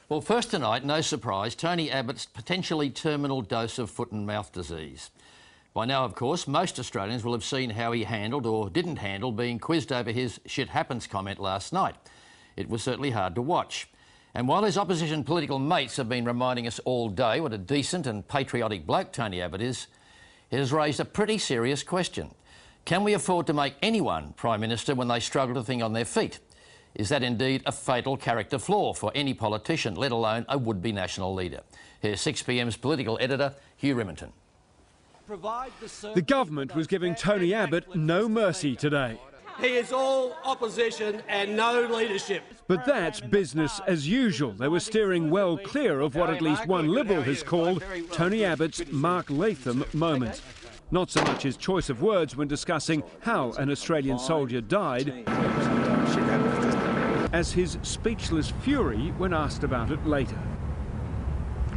Well, first tonight, no surprise, Tony Abbott's potentially terminal dose of foot and mouth disease. By now, of course, most Australians will have seen how he handled or didn't handle being quizzed over his "shit happens" comment last night. It was certainly hard to watch. And while his opposition political mates have been reminding us all day what a decent and patriotic bloke Tony Abbott is, it has raised a pretty serious question. Can we afford to make anyone Prime Minister when they struggle to think on their feet? Is that indeed a fatal character flaw for any politician, let alone a would-be national leader? Here's 6pm's political editor, Hugh Remington. The government was giving Tony Abbott no mercy today. He is all opposition and no leadership. But that's business as usual. They were steering well clear of what at least one Liberal has called Tony Abbott's Mark Latham moment. Not so much his choice of words when discussing how an Australian soldier died, as his speechless fury when asked about it later.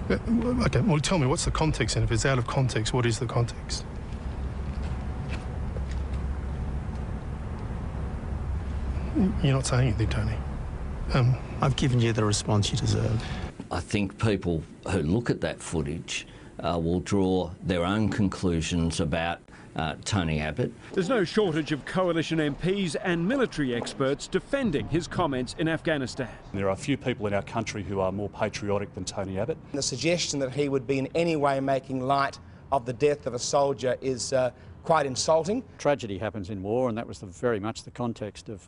Okay, well, tell me, what's the context, and if it's out of context, what is the context? You're not saying anything, Tony. I've given you the response you deserve. I think people who look at that footage will draw their own conclusions about Tony Abbott. There's no shortage of coalition MPs and military experts defending his comments in Afghanistan. There are a few people in our country who are more patriotic than Tony Abbott. The suggestion that he would be in any way making light of the death of a soldier is quite insulting. Tragedy happens in war, and that was very much the context of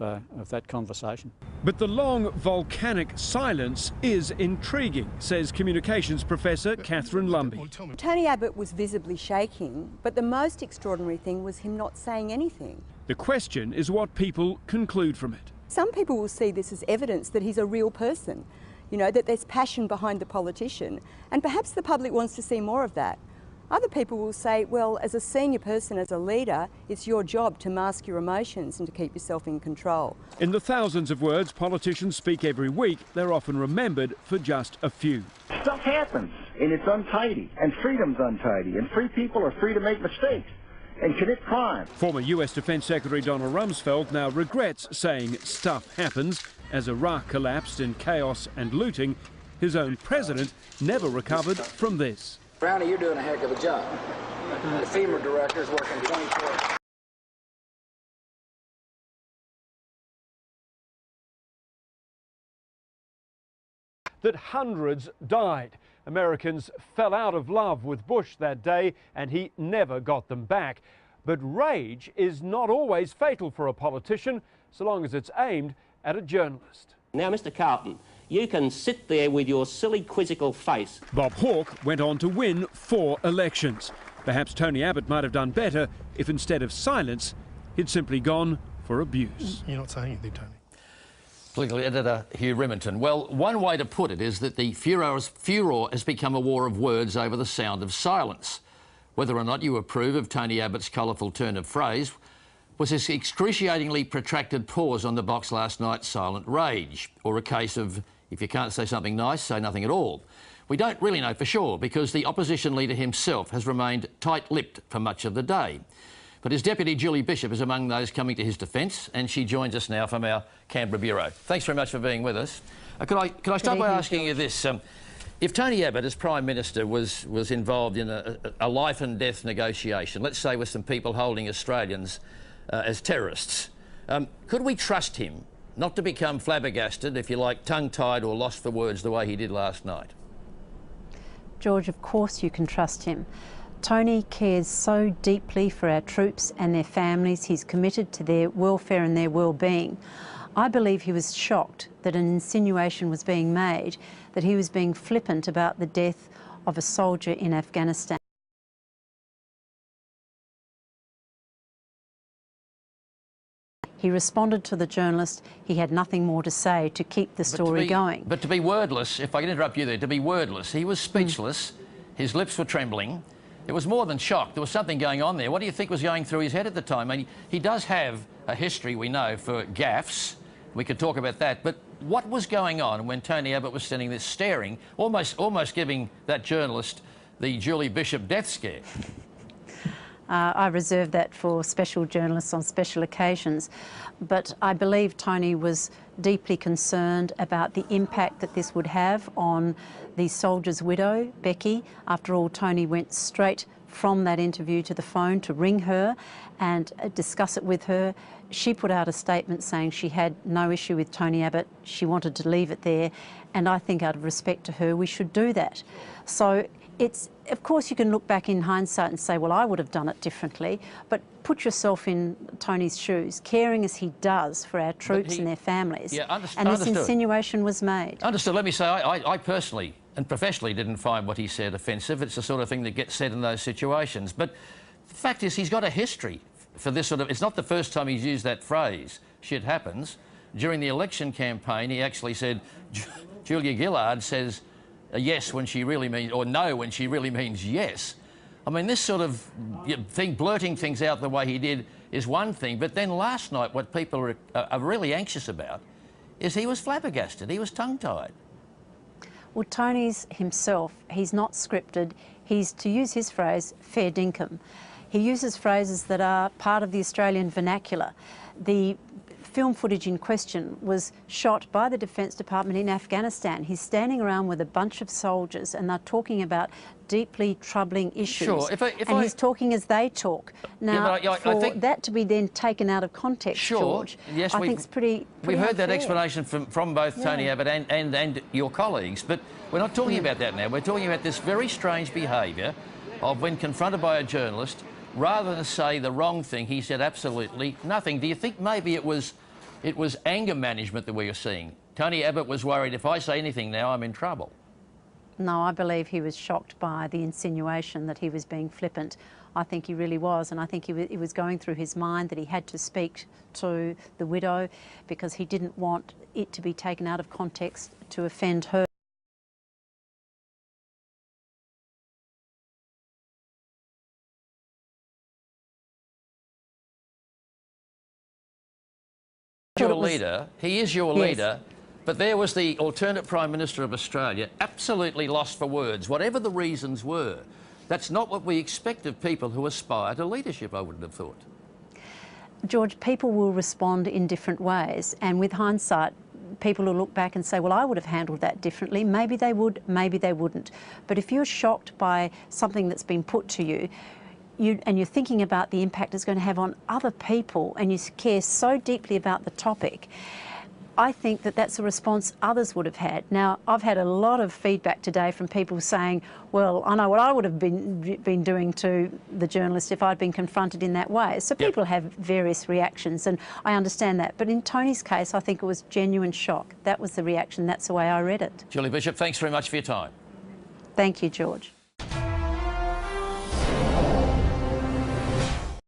that conversation. But the long volcanic silence is intriguing, says communications professor Catherine Lumby. Tony Abbott was visibly shaking, but the most extraordinary thing was him not saying anything. The question is what people conclude from it. Some people will see this as evidence that he's a real person, you know, that there's passion behind the politician, and perhaps the public wants to see more of that. Other people will say, well, as a senior person, as a leader, it's your job to mask your emotions and to keep yourself in control. In the thousands of words politicians speak every week, they're often remembered for just a few. Stuff happens, and it's untidy, and freedom's untidy, and free people are free to make mistakes and commit crime. Former US Defence Secretary Donald Rumsfeld now regrets saying stuff happens. As Iraq collapsed in chaos and looting, his own president never recovered from this. Brownie, you're doing a heck of a job. The FEMA director's working 24 that hundreds died. Americans fell out of love with Bush that day, and he never got them back. But rage is not always fatal for a politician, so long as it's aimed at a journalist. Now, Mr. Carlton, you can sit there with your silly, quizzical face. Bob Hawke went on to win 4 elections. Perhaps Tony Abbott might have done better if instead of silence, he'd simply gone for abuse. You're not saying anything, Tony. Political editor Hugh Remington. Well, one way to put it is that the furor has become a war of words over the sound of silence. Whether or not you approve of Tony Abbott's colourful turn of phrase was his excruciatingly protracted pause on the box last night's silent rage, or a case of if you can't say something nice, say nothing at all. We don't really know for sure because the opposition leader himself has remained tight-lipped for much of the day. But his deputy, Julie Bishop, is among those coming to his defence, and she joins us now from our Canberra bureau. Thanks very much for being with us. Could I start by asking you this? If Tony Abbott, as Prime Minister, was involved in a life and death negotiation, let's say with some people holding Australians as terrorists, could we trust him not to become flabbergasted, if you like, tongue-tied or lost for words the way he did last night? George, of course you can trust him. Tony cares so deeply for our troops and their families. He's committed to their welfare and their well-being. I believe he was shocked that an insinuation was being made that he was being flippant about the death of a soldier in Afghanistan. He responded to the journalist. He had nothing more to say to keep the story going. But to be wordless, if I can interrupt you there, to be wordless, he was speechless, his lips were trembling. It was more than shock. There was something going on there. What do you think was going through his head at the time? I mean, he does have a history, we know, for gaffes. We could talk about that. But what was going on when Tony Abbott was standing there staring, almost giving that journalist the Julie Bishop death scare? I reserve that for special journalists on special occasions. But I believe Tony was deeply concerned about the impact that this would have on the soldier's widow, Becky. After all, Tony went straight from that interview to the phone to ring her and discuss it with her. She put out a statement saying she had no issue with Tony Abbott. She wanted to leave it there. And I think out of respect to her, we should do that. So it's, of course, you can look back in hindsight and say, well, I would have done it differently, but put yourself in Tony's shoes, caring as he does for our troops and their families. Yeah, and this insinuation was made. Understood. Let me say, I personally and professionally didn't find what he said offensive. It's the sort of thing that gets said in those situations. But the fact is, he's got a history for this sort of... It's not the first time he's used that phrase, shit happens. During the election campaign, he actually said, Julia Gillard says yes when she really means... or no when she really means yes. I mean, this sort of thing, blurting things out the way he did is one thing, but then last night what people are really anxious about is he was flabbergasted, he was tongue-tied. Well, Tony's himself, he's not scripted. He's, to use his phrase, fair dinkum. He uses phrases that are part of the Australian vernacular. The film footage in question was shot by the Defence Department in Afghanistan. He's standing around with a bunch of soldiers and they're talking about deeply troubling issues. Sure. He's talking as they talk. Now, I think that to be then taken out of context, George, yes, I think it's pretty We've heard unfair. that explanation from both Tony Abbott and your colleagues, but we're not talking about that now. We're talking about this very strange behaviour of when confronted by a journalist, rather than say the wrong thing, he said absolutely nothing. Do you think maybe it was anger management that we were seeing? Tony Abbott was worried, if I say anything now, I'm in trouble. No, I believe he was shocked by the insinuation that he was being flippant. I think he really was, and I think it was going through his mind that he had to speak to the widow because he didn't want it to be taken out of context to offend her. Your leader, he is your leader, but there was the alternate Prime Minister of Australia, absolutely lost for words, whatever the reasons were. That's not what we expect of people who aspire to leadership, I wouldn't have thought. George, people will respond in different ways, and with hindsight, people will look back and say, well, I would have handled that differently. Maybe they would, maybe they wouldn't. But if you're shocked by something that's been put to you, and you're thinking about the impact it's going to have on other people, and you care so deeply about the topic, I think that that's a response others would have had. Now, I've had a lot of feedback today from people saying, well, I know what I would have been doing to the journalist if I'd been confronted in that way. So people have various reactions, and I understand that. But in Tony's case, I think it was genuine shock. That was the reaction. That's the way I read it. Julie Bishop, thanks very much for your time. Thank you, George.